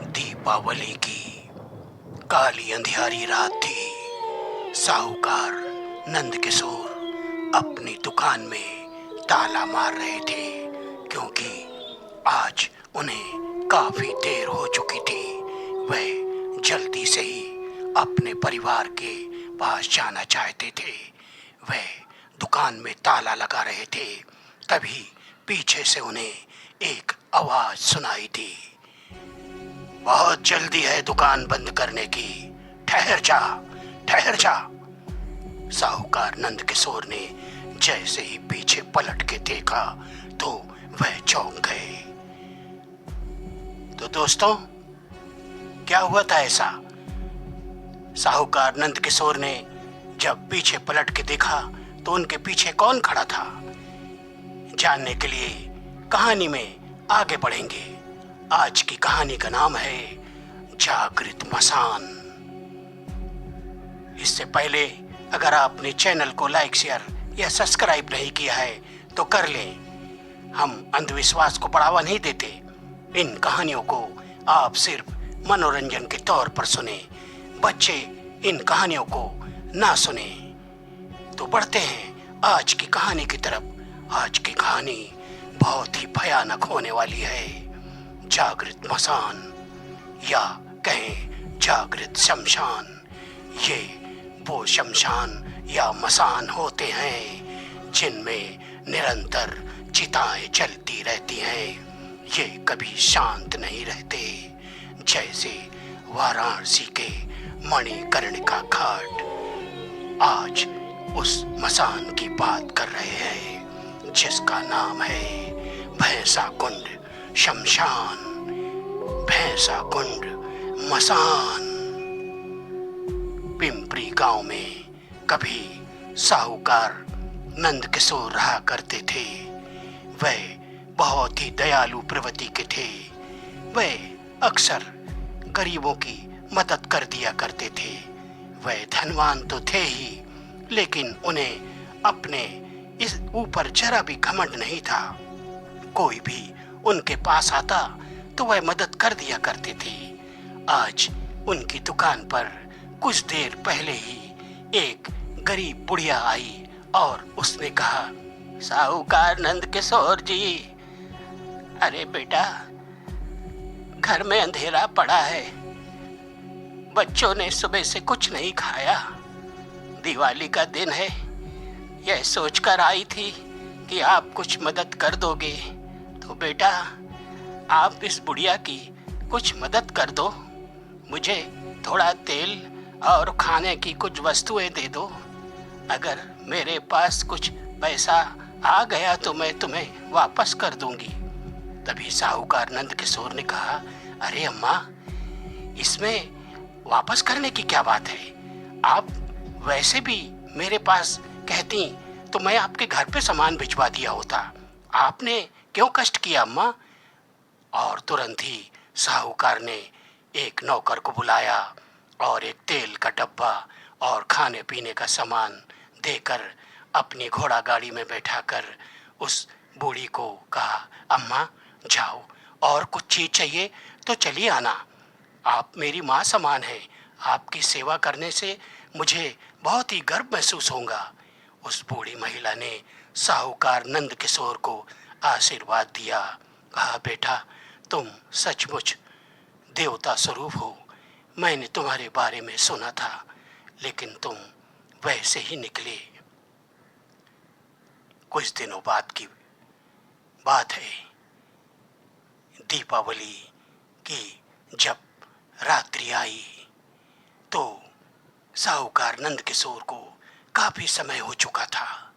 दीपावली की काली अंधियारी रात थी। साहूकार नंदकिशोर अपनी दुकान में ताला मार रहे थे, क्योंकि आज उन्हें काफी देर हो चुकी थी। वह जल्दी से ही अपने परिवार के पास जाना चाहते थे। वह दुकान में ताला लगा रहे थे, तभी पीछे से उन्हें एक आवाज सुनाई दी। बहुत जल्दी है दुकान बंद करने की, ठहर जा, ठहर जा। साहूकार नंदकिशोर ने जैसे ही पीछे पलट के देखा तो वह चौंक गए। तो दोस्तों, क्या हुआ था ऐसा? साहूकार नंदकिशोर ने जब पीछे पलट के देखा तो उनके पीछे कौन खड़ा था? जानने के लिए कहानी में आगे बढ़ेंगे। आज की कहानी का नाम है जागृत मसान। इससे पहले अगर आपने चैनल को लाइक, शेयर या सब्सक्राइब नहीं किया है तो कर लें। हम अंधविश्वास को बढ़ावा नहीं देते। इन कहानियों को आप सिर्फ मनोरंजन के तौर पर सुने। बच्चे इन कहानियों को ना सुने। तो बढ़ते हैं आज की कहानी की तरफ। आज की कहानी बहुत ही भयानक होने वाली है। जागृत मसान, या कहें जागृत शमशान। ये वो शमशान या मसान होते हैं जिनमें निरंतर चिताएं जलती रहती हैं। ये कभी शांत नहीं रहते। जैसे वाराणसी के मणिकर्णिका घाट। आज उस मसान की बात कर रहे हैं जिसका नाम है भैंसा कुंड शमशान, भैंसा कुंड मसान। पिंपरी गांव में कभी साहूकार नंदकिशोर रहा करते थे। वह बहुत ही दयालु प्रवृत्ति के थे। वह अक्सर गरीबों की मदद कर दिया करते थे। वह धनवान तो थे ही, लेकिन उन्हें अपने इस ऊपर जरा भी घमंड नहीं था। कोई भी उनके पास आता तो वह मदद कर दिया करते थे। आज उनकी दुकान पर कुछ देर पहले ही एक गरीब बुढ़िया आई और उसने कहा, साहूकार नंदकिशोर जी, अरे बेटा, घर में अंधेरा पड़ा है। बच्चों ने सुबह से कुछ नहीं खाया। दिवाली का दिन है। यह सोचकर आई थी कि आप कुछ मदद कर दोगे। तो बेटा, आप इस बुढ़िया की कुछ मदद कर दो। मुझे थोड़ा तेल और खाने की कुछ वस्तुएं दे दो। अगर मेरे पास कुछ पैसा आ गया तो मैं तुम्हें वापस कर दूंगी। तभी साहूकार नंदकिशोर ने कहा, अरे अम्मा, इसमें वापस करने की क्या बात है? आप वैसे भी मेरे पास कहती तो मैं आपके घर पे सामान भिजवा दिया होता। आपने क्यों कष्ट किया अम्मा? और तुरंत ही साहूकार ने एक नौकर को बुलाया और एक तेल का डब्बा और खाने पीने का सामान देकर अपनी घोड़ा गाड़ी में बैठाकर उस बूढ़ी को कहा, अम्मा जाओ, और कुछ चीज चाहिए तो चलिए आना। आप मेरी माँ समान हैं। आपकी सेवा करने से मुझे बहुत ही गर्व महसूस होगा। उस बूढ़ी महिला ने साहूकार नंदकिशोर को आशीर्वाद दिया। कहा, बेटा, तुम सचमुच देवता स्वरूप हो। मैंने तुम्हारे बारे में सुना था, लेकिन तुम वैसे ही निकले। कुछ दिनों बाद की बात है। दीपावली की जब रात्रि आई तो साहूकार नंदकिशोर को काफी समय हो चुका था।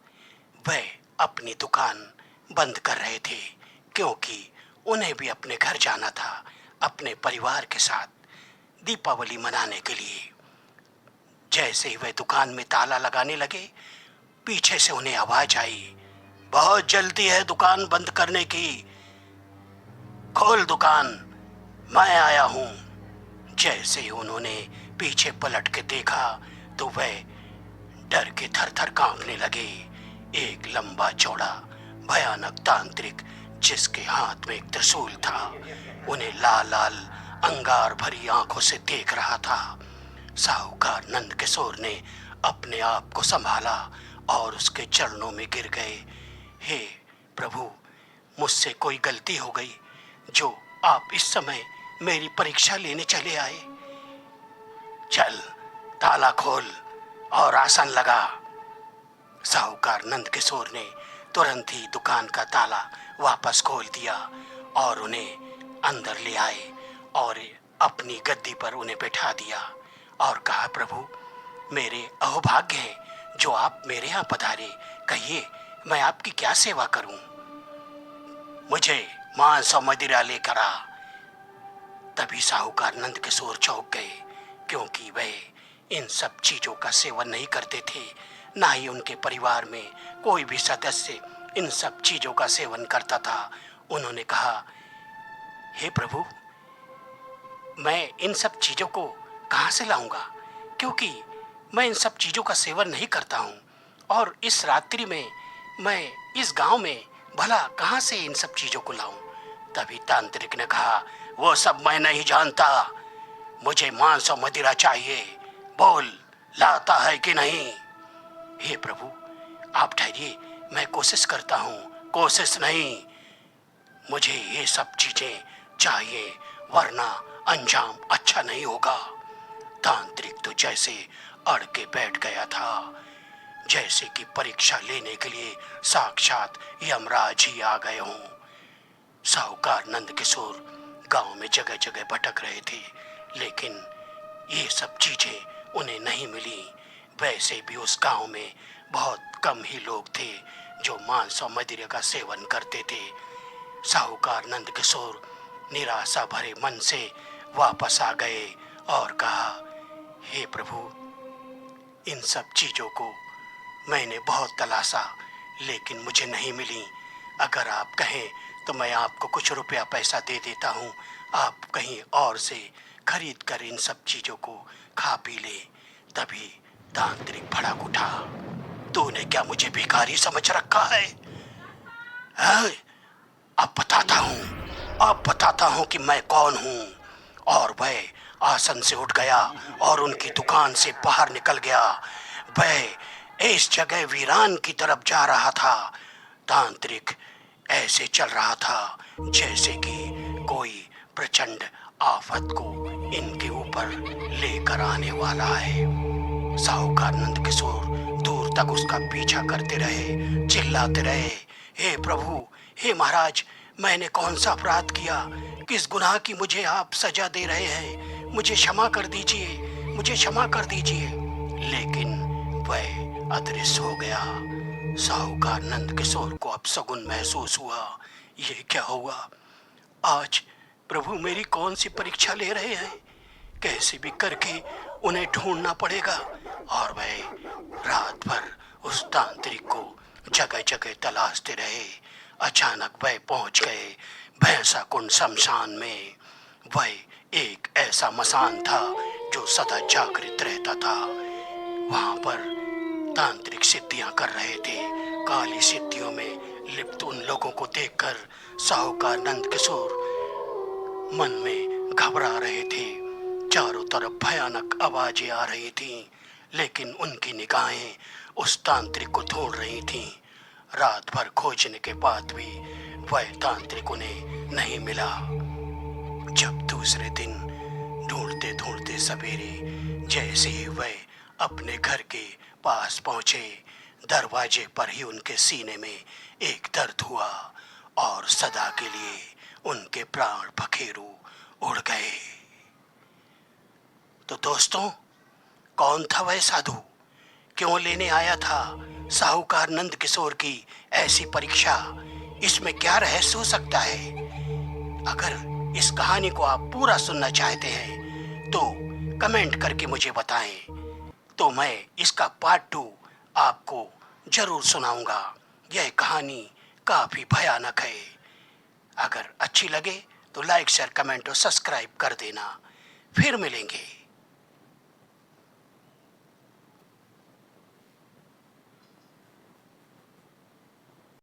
वह अपनी दुकान बंद कर रहे थे, क्योंकि उन्हें भी अपने घर जाना था, अपने परिवार के साथ दीपावली मनाने के लिए। जैसे ही वह दुकान में ताला लगाने लगे, पीछे से उन्हें आवाज आई, बहुत जल्दी है दुकान बंद करने की, खोल दुकान, मैं आया हूं। जैसे ही उन्होंने पीछे पलट के देखा तो वह डर के थर-थर कांपने लगे। एक लंबा चौड़ा भयानक तांत्रिक जिसके हाथ में एक त्रिशूल था, उन्हें लाल लाल अंगार भरी आंखों से देख रहा था। साहूकार नंद किशोर ने अपने आप को संभाला और उसके चरणों में गिर गए। हे प्रभु, मुझसे कोई गलती हो गई जो आप इस समय मेरी परीक्षा लेने चले आए। चल, ताला खोल और आसन लगा। साहूकार नंद किशोर ने तुरंत ही दुकान का ताला वापस खोल दिया और उन्हें अंदर ले आए और अपनी गद्दी पर उन्हें बैठा दिया और कहा, प्रभु, मेरे अहोभाग्य हैं जो आप मेरे यहाँ पधारे। कहिए, मैं आपकी क्या सेवा करूं? मुझे मांस और मदिरा लेकर आ। तभी साहूकार नंद किशोर चौंक गए, क्योंकि वे इन सब चीजों का सेवन नहीं करते थे। ना ही उनके परिवार में कोई भी सदस्य इन सब चीजों का सेवन करता था। उन्होंने कहा, हे प्रभु, मैं इन सब चीजों को कहाँ से लाऊंगा, क्योंकि मैं इन सब चीजों का सेवन नहीं करता हूँ। और इस रात्रि में मैं इस गांव में भला कहाँ से इन सब चीजों को लाऊं? तभी तांत्रिक ने कहा, वो सब मैं नहीं जानता, मुझे मांस और मदिरा चाहिए। बोल, लाता है कि नहीं? हे प्रभु, आप ठहरिए, मैं कोशिश करता हूँ। कोशिश नहीं, मुझे ये सब चीजें चाहिए, वरना अंजाम अच्छा नहीं होगा। तांत्रिक तो जैसे अड़ के बैठ गया था, जैसे कि परीक्षा लेने के लिए साक्षात यमराज ही आ गए हों। साहूकार नंद किशोर गांव में जगह जगह भटक रहे थे, लेकिन ये सब चीजें उन्हें नहीं मिली। वैसे भी उस गांव में बहुत कम ही लोग थे जो मांस और मदिरा का सेवन करते थे। साहूकार नंद किशोर निराशा भरे मन से वापस आ गए और कहा, हे प्रभु, इन सब चीजों को मैंने बहुत तलाशा, लेकिन मुझे नहीं मिली। अगर आप कहें तो मैं आपको कुछ रुपया पैसा दे देता हूँ, आप कहीं और से खरीद कर इन सब चीजों को खा पी ले। तभी तांत्रिक भड़क उठा, तूने क्या मुझे भिखारी समझ रखा है? अब बताता हूँ कि मैं कौन हूँ। और वह आसन से उठ गया और उनकी दुकान से बाहर निकल गया। वह इस जगह वीरान की तरफ जा रहा था। तांत्रिक ऐसे चल रहा था जैसे कि कोई प्रचंड आफत को इनके ऊपर लेकर आने वाला है। साहूकार नंद किशोर दूर तक उसका पीछा करते रहे, चिल्लाते रहे, हे प्रभु, हे महाराज, मैंने कौन सा अपराध किया? किस गुनाह की मुझे आप सजा दे रहे हैं? मुझे क्षमा कर दीजिए, मुझे क्षमा कर दीजिए। लेकिन वह अदृश्य हो गया। साहूकार नंद किशोर को अब सगुन महसूस हुआ, ये क्या हुआ? आज प्रभु मेरी कौन सी परीक्षा ले रहे हैं? कैसे भी करके उन्हें ढूंढना पड़ेगा। और वह रात भर उस तांत्रिक को जगह जगह तलाशते रहे। अचानक वह पहुंच गए भैंसा कुंड शमशान में। वह एक ऐसा मसान था जो सदा जागृत रहता था। वहां पर तांत्रिक सिद्धियां कर रहे थे। काली सिद्धियों में लिप्त उन लोगों को देखकर साहूकार नंद किशोर मन में घबरा रहे थे। चारों तरफ भयानक आवाजें आ रही थीं, लेकिन उनकी निगाहें उस तांत्रिक को ढूंढ रही थीं। रात भर खोजने के बाद भी वह तांत्रिक उन्हें नहीं मिला। जब दूसरे दिन ढूंढते ढूंढते सवेरे जैसे ही वह अपने घर के पास पहुंचे, दरवाजे पर ही उनके सीने में एक दर्द हुआ और सदा के लिए उनके प्राण पखेरु उड़ गए। तो दोस्तों, कौन था वह साधु? क्यों लेने आया था साहूकार नंद किशोर की ऐसी परीक्षा? इसमें क्या रहस्य हो सकता है? अगर इस कहानी को आप पूरा सुनना चाहते हैं तो कमेंट करके मुझे बताएं, तो मैं इसका पार्ट 2 आपको जरूर सुनाऊंगा। यह कहानी काफी भयानक है। अगर अच्छी लगे तो लाइक, शेयर, कमेंट और सब्सक्राइब कर देना। फिर मिलेंगे।